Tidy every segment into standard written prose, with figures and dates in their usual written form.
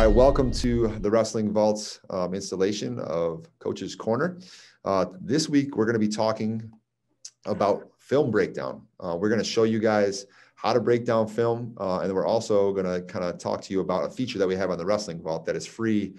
All right, welcome to the Wrestling Vaults installation of Coach's Corner. This week, we're going to be talking about film breakdown. We're going to show you guys how to break down film, and we're also going to kind of talk to you about a feature that we have on the Wrestling Vault that is free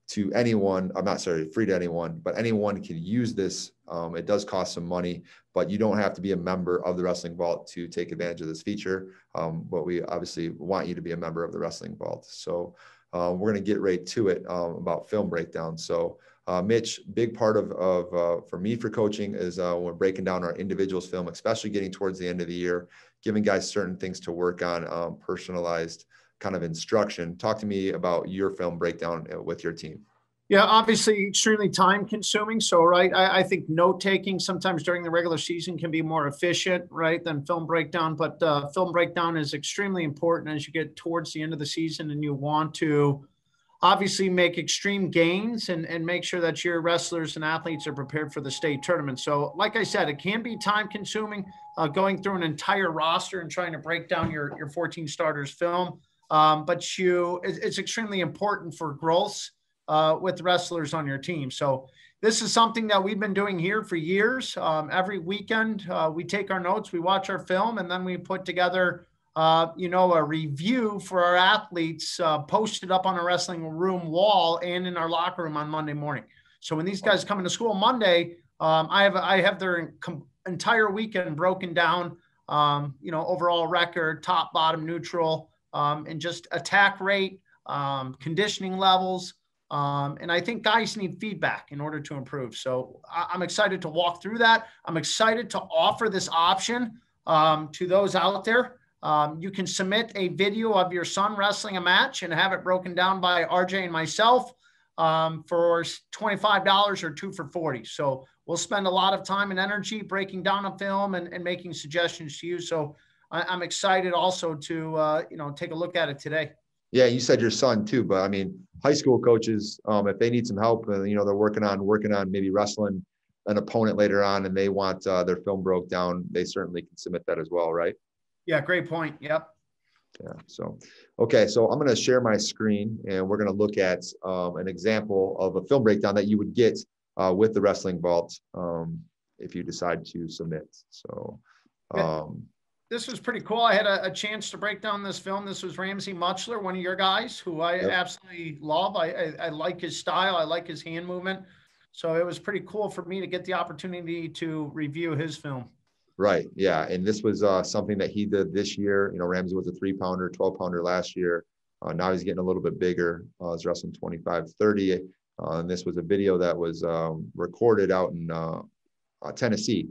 to anyone. I'm not sorry, free to anyone, but anyone can use this. It does cost some money, but you don't have to be a member of the Wrestling Vault to take advantage of this feature. But we obviously want you to be a member of the Wrestling Vault. So we're going to get right to it about film breakdown. So Mitch, big part of for me for coaching is when we're breaking down our individuals film, especially getting towards the end of the year, giving guys certain things to work on, personalized kind of instruction. Talk to me about your film breakdown with your team. Yeah, obviously extremely time consuming. So, right, I think note taking sometimes during the regular season can be more efficient, right, than film breakdown. But film breakdown is extremely important as you get towards the end of the season and you want to obviously make extreme gains and make sure that your wrestlers and athletes are prepared for the state tournament. So, like I said, it can be time consuming going through an entire roster and trying to break down your 14 starters film. But it's extremely important for growth with wrestlers on your team. So this is something that we've been doing here for years. Every weekend, we take our notes, we watch our film, and then we put together, a review for our athletes posted up on a wrestling room wall and in our locker room on Monday morning. So when these guys come into school Monday, I have their entire weekend broken down, overall record, top, bottom, neutral, and just attack rate, conditioning levels. And I think guys need feedback in order to improve. So I'm excited to walk through that. I'm excited to offer this option to those out there. You can submit a video of your son wrestling a match and have it broken down by RJ and myself for $25 or 2 for $40. So we'll spend a lot of time and energy breaking down a film and making suggestions to you. So I'm excited also to, take a look at it today. Yeah, you said your son too, but I mean, high school coaches, if they need some help, they're working on maybe wrestling an opponent later on and they want their film broke down, they certainly can submit that as well, right? Yeah, great point. Yep. Yeah. So, okay. So I'm going to share my screen and we're going to look at an example of a film breakdown that you would get with the Wrestling Vault if you decide to submit. So, this was pretty cool. I had a chance to break down this film. This was Ramsey Muchler, one of your guys who I absolutely love. I like his style. I like his hand movement. So it was pretty cool for me to get the opportunity to review his film. Right. Yeah. And this was something that he did this year. Ramsey was a 3-pounder, 12-pounder last year. Now he's getting a little bit bigger. He's wrestling 25-30. And this was a video that was recorded out in Tennessee.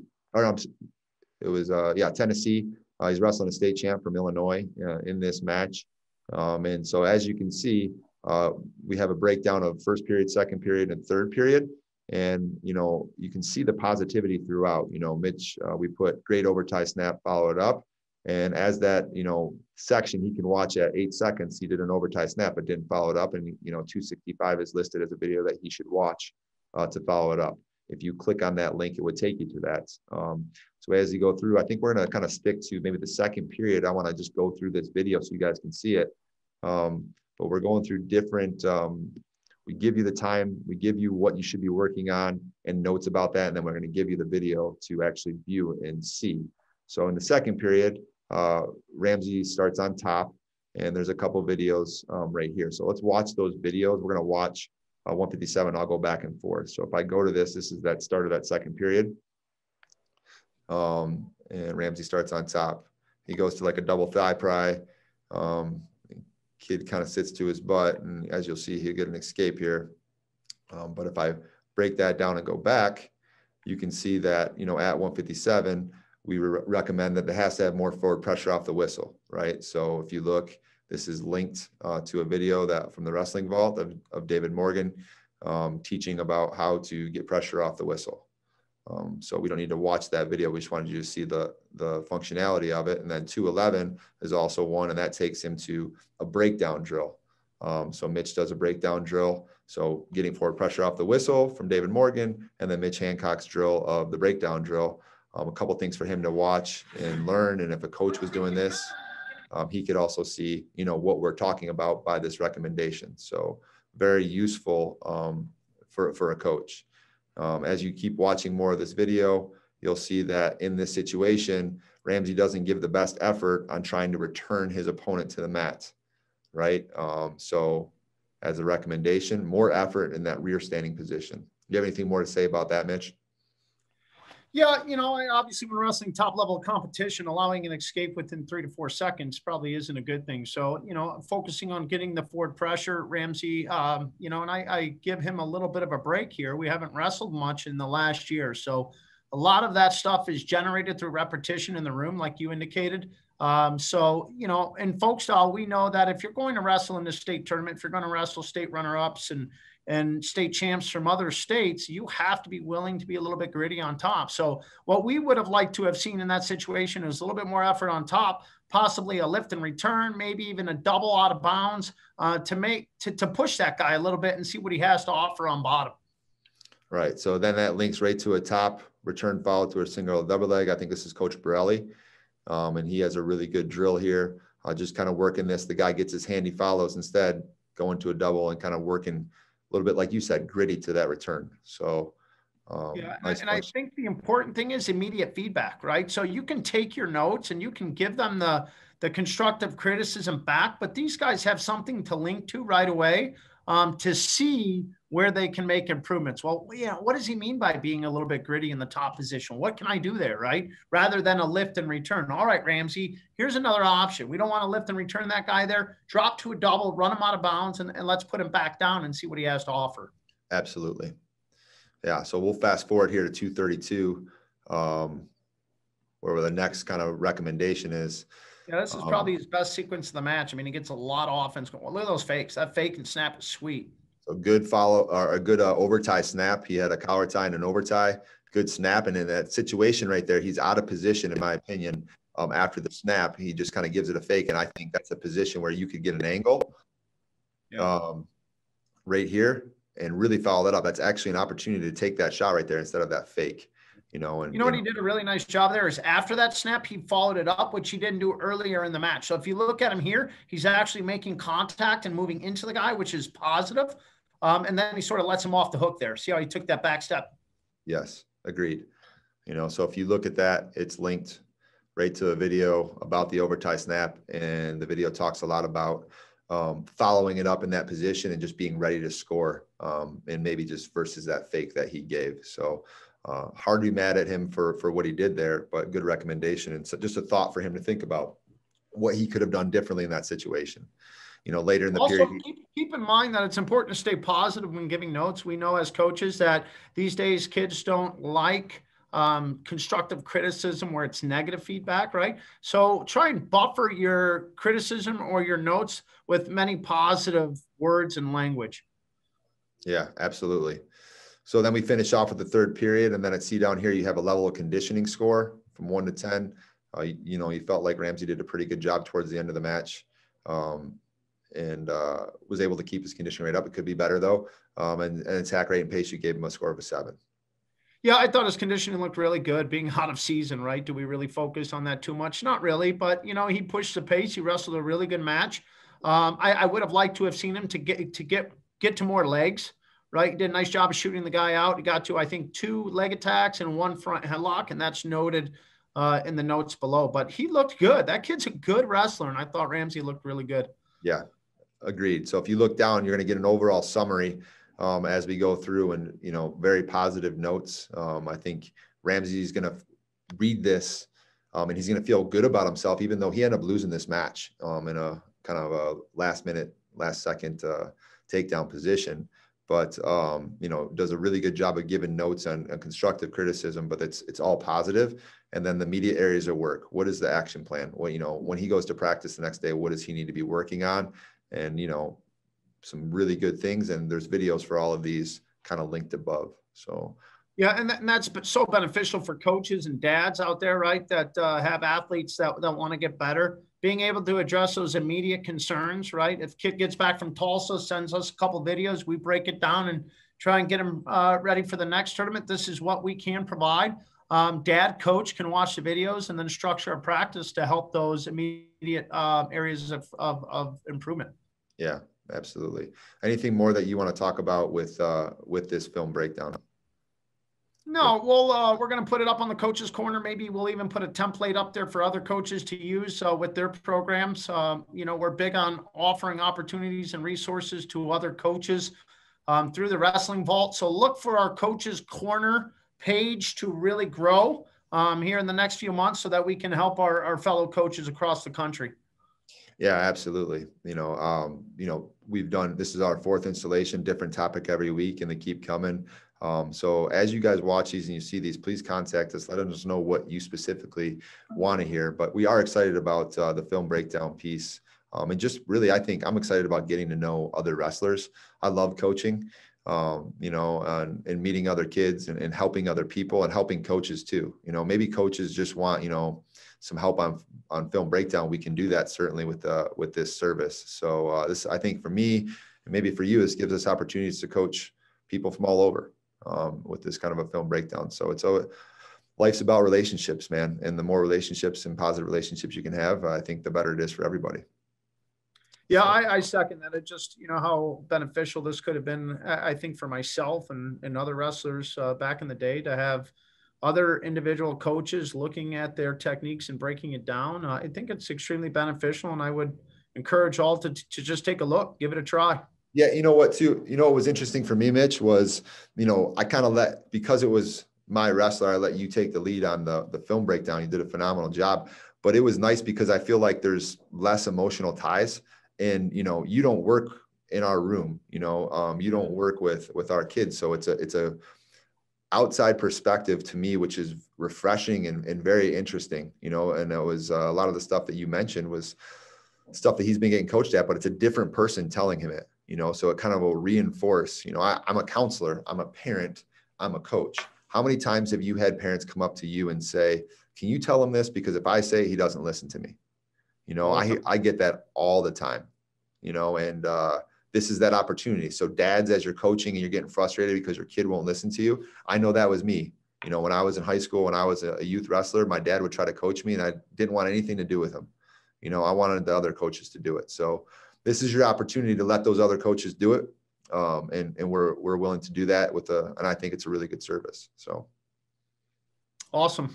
Tennessee. He's wrestling a state champ from Illinois in this match. And so as you can see, we have a breakdown of first period, second period, and third period. And, you can see the positivity throughout. Mitch, we put great overtie snap, followed up. And as that, section he can watch at 8 seconds, he did an overtie snap, but didn't follow it up. And, 265 is listed as a video that he should watch to follow it up. If you click on that link, it would take you to that. So as you go through, I think we're going to kind of stick to maybe the second period. I want to just go through this video so you guys can see it. But we're going through different, we give you the time, we give you what you should be working on and notes about that. And then we're going to give you the video to actually view and see. So in the second period, Ramsey starts on top and there's a couple of videos right here. So let's watch those videos. We're going to watch 157. I'll go back and forth. So if I go to this is that start of that second period. And Ramsey starts on top. He goes to like a double thigh pry. Kid kind of sits to his butt, and as you'll see, he'll get an escape here. But if I break that down and go back, you can see that, at 157, we recommend that it has to have more forward pressure off the whistle, right? So if you look, this is linked to a video that from the Wrestling Vault of David Morgan teaching about how to get pressure off the whistle. So we don't need to watch that video. We just wanted you to see the functionality of it. And then 211 is also one, and that takes him to a breakdown drill. So Mitch does a breakdown drill. So getting forward pressure off the whistle from David Morgan, and then Mitch Hancock's drill of the breakdown drill. A couple things for him to watch and learn. And if a coach was doing this, he could also see, what we're talking about by this recommendation. So very useful for a coach. As you keep watching more of this video, you'll see that in this situation, Ramsey doesn't give the best effort on trying to return his opponent to the mat, right? So as a recommendation, more effort in that rear standing position. Do you have anything more to say about that, Mitch? Yeah, obviously when wrestling top level competition, allowing an escape within 3 to 4 seconds probably isn't a good thing. So, focusing on getting the forward pressure, Ramsey, and I give him a little bit of a break here. We haven't wrestled much in the last year. So a lot of that stuff is generated through repetition in the room, like you indicated. So, in folk style, we know that if you're going to wrestle in the state tournament, if you're going to wrestle state runner-ups and state champs from other states, you have to be willing to be a little bit gritty on top. So what we would have liked to have seen in that situation is a little bit more effort on top, possibly a lift and return, maybe even a double out of bounds to push that guy a little bit and see what he has to offer on bottom. Right. So then that links right to a top return follow to a single or double leg. I think this is Coach Borelli. And he has a really good drill here. Just kind of working this. The guy gets his handy follows instead, going to a double and kind of working a little bit, like you said, gritty to that return. So, nice. And I think the important thing is immediate feedback, right? So you can take your notes and you can give them the constructive criticism back, but these guys have something to link to right away to see where they can make improvements. Well, what does he mean by being a little bit gritty in the top position? What can I do there, right? Rather than a lift and return. All right, Ramsey, here's another option. We don't want to lift and return that guy there. Drop to a double, run him out of bounds, and let's put him back down and see what he has to offer. Absolutely. Yeah, so we'll fast forward here to 232, where the next kind of recommendation is. Yeah, this is probably his best sequence of the match. I mean, he gets a lot of offense going. Well, look at those fakes. That fake and snap is sweet. So good follow or a good overtie snap. He had a collar tie and an overtie. Good snap. And in that situation right there, he's out of position, in my opinion. After the snap, he just kind of gives it a fake. And I think that's a position where you could get an angle right here and really follow that up. That's actually an opportunity to take that shot right there instead of that fake. And what he did a really nice job there is after that snap, he followed it up, which he didn't do earlier in the match. So if you look at him here, he's actually making contact and moving into the guy, which is positive. And then he sort of lets him off the hook there. See how he took that back step? Yes, agreed. So if you look at that, it's linked right to a video about the overtie snap. And the video talks a lot about following it up in that position and just being ready to score, and maybe just versus that fake that he gave. So hard to be mad at him for what he did there, but good recommendation. And so just a thought for him to think about what he could have done differently in that situation. Later in the also, period. Keep in mind that it's important to stay positive when giving notes. We know as coaches that these days kids don't like constructive criticism where it's negative feedback, right? So try and buffer your criticism or your notes with many positive words and language. Yeah, absolutely. So then we finish off with the third period, and then see down here, you have a level of conditioning score from 1 to 10. You felt like Ramsey did a pretty good job towards the end of the match. And was able to keep his conditioning rate up. It could be better though. And attack rate and pace, you gave him a score of a 7. Yeah, I thought his conditioning looked really good being out of season, right? Do we really focus on that too much? Not really, but he pushed the pace. He wrestled a really good match. I would have liked to have seen him to get to more legs, right? He did a nice job of shooting the guy out. He got to, I think, 2 leg attacks and 1 front headlock, and that's noted in the notes below. But he looked good. That kid's a good wrestler, and I thought Ramsey looked really good. Yeah. Agreed. So if you look down, you're going to get an overall summary as we go through, and very positive notes. I think Ramsey's going to read this and he's going to feel good about himself, even though he ended up losing this match in a kind of a last second takedown position. But does a really good job of giving notes on constructive criticism, but it's all positive. And then the immediate areas of work. What is the action plan? Well, when he goes to practice the next day, what does he need to be working on? And, some really good things. And there's videos for all of these kind of linked above. So, yeah. And that's so beneficial for coaches and dads out there, right? That have athletes that want to get better, being able to address those immediate concerns, right? If kid gets back from Tulsa, sends us a couple of videos, we break it down and try and get him ready for the next tournament. This is what we can provide. Dad, coach can watch the videos and then structure a practice to help those immediate areas of improvement. Yeah, absolutely. Anything more that you want to talk about with this film breakdown? No, we're going to put it up on the Coaches Corner. Maybe we'll even put a template up there for other coaches to use with their programs. We're big on offering opportunities and resources to other coaches through the Wrestling Vault. So look for our Coaches Corner page to really grow here in the next few months so that we can help our fellow coaches across the country. Yeah, absolutely. We've done, this is our 4th installation, different topic every week, and they keep coming. So as you guys watch these and you see these, please contact us. Let us know what you specifically want to hear. But we are excited about the film breakdown piece. And just really, I think I'm excited about getting to know other wrestlers. I love coaching, and meeting other kids and helping other people and helping coaches too. Maybe coaches just want, some help on film breakdown. We can do that certainly with this service. So this, I think for me, and maybe for you, this gives us opportunities to coach people from all over with this kind of a film breakdown. So life's about relationships, man. And the more relationships and positive relationships you can have, I think the better it is for everybody. Yeah, I second that. It just, how beneficial this could have been, I think, for myself and other wrestlers back in the day to have other individual coaches looking at their techniques and breaking it down. I think it's extremely beneficial, and I would encourage all to just take a look, give it a try. Yeah, you know what was interesting for me, Mitch, was, I kind of because it was my wrestler, I let you take the lead on the film breakdown. You did a phenomenal job, but it was nice because I feel like there's less emotional ties, and, you don't work in our room, you don't work with our kids. So it's a outside perspective to me, which is refreshing and very interesting, and it was a lot of the stuff that you mentioned was stuff that he's been getting coached at, but it's a different person telling him it. So it kind of will reinforce, I'm a counselor, I'm a parent, I'm a coach. How many times have you had parents come up to you and say, can you tell him this? Because if I say, he doesn't listen to me. I get that all the time, and this is that opportunity. So dads, as you're coaching and you're getting frustrated because your kid won't listen to you, I know that was me. When I was in high school, when I was a youth wrestler, my dad would try to coach me and I didn't want anything to do with him. I wanted the other coaches to do it. So this is your opportunity to let those other coaches do it. And we're willing to do that and I think it's a really good service. So. Awesome,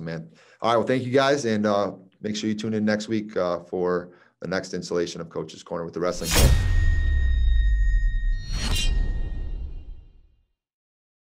man. All right. Well, thank you guys. And make sure you tune in next week for the next installation of Coach's Corner with the Wrestling Club.